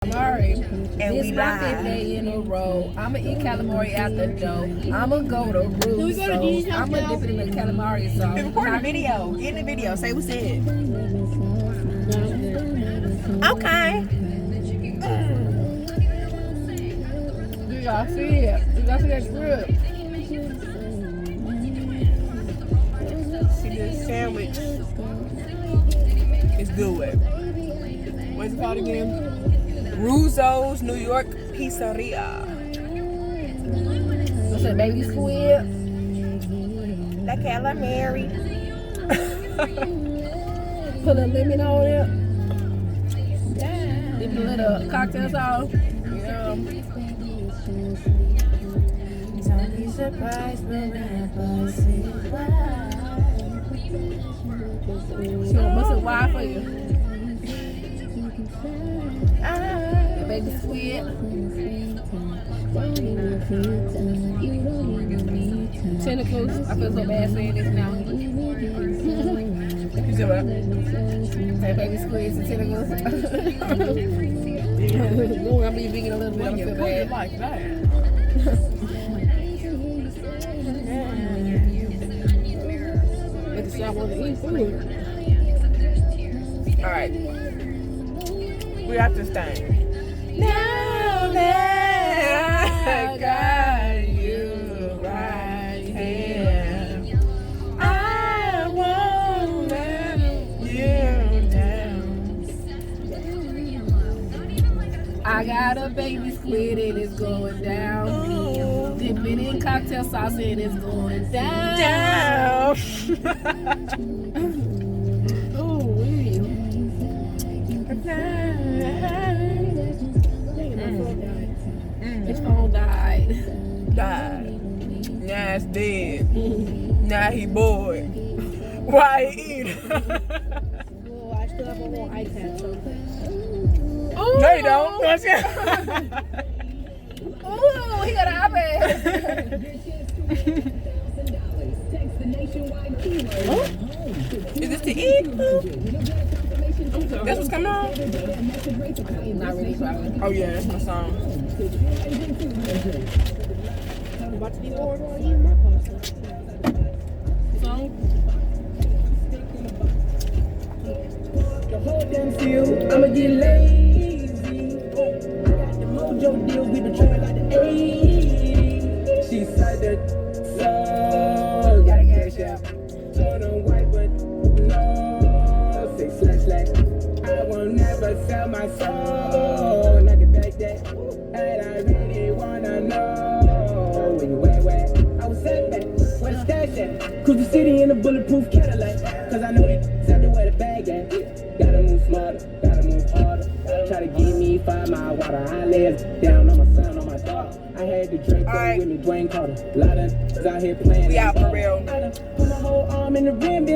calamari. And This we my live. 5th day in a row. I'ma eat calamari out the dough. I'ma go to Ruzzo. I'ma dip it in the calamari sauce. Record a video. Get in the video. Say what's it. Okay. You gotta see it. You gotta see that grip. See this sandwich. It's good. What's it called again? Ruzzo's New York Pizzeria. What's that, baby squid? The calamari. Put a lemon on it. Dip a little cocktail sauce. Yeah. Don't be surprised whenever I say why. She gonna bust a why for you. The baby squid. Tentacles. I feel so bad saying this now. You said what? That baby squids and tentacles. Ooh, I'm be vegan a little bit. I feel bad. Like that. But the shop want to eat food. All right. We got this thing. Now that I got you right here, I won't let you down. I got a baby squid and it's going down. Dip it in cocktail sauce and it's going down. Down. Oh, wait. His phone died. Died. Now it's dead. Now he bored. Why he eat? Oh, I still have one more iPad. So. No, you don't. Ooh, he got an iPad. Is this to eat? That's what's coming on? Not really, probably. Oh yeah, that's my song. I'ma get lazy. I got the mojo deal with the trigger like the 80s. She said that soul. Gotta cash out. Turn on white, but no. Say slash. I will never sell my soul. Like it back that. And I really wanna know. When you where? I was set back. Where the stash at? Cruise the city in a bulletproof Cadillac. Cause I know they said where the bag at. Gotta move smarter, gotta move harder. Try to give me 5 mile water. I live down on my son, on my daughter. I had the drink with me, Dwayne Carter. A lot of out here playing. We out for real. Put my whole arm in the rim.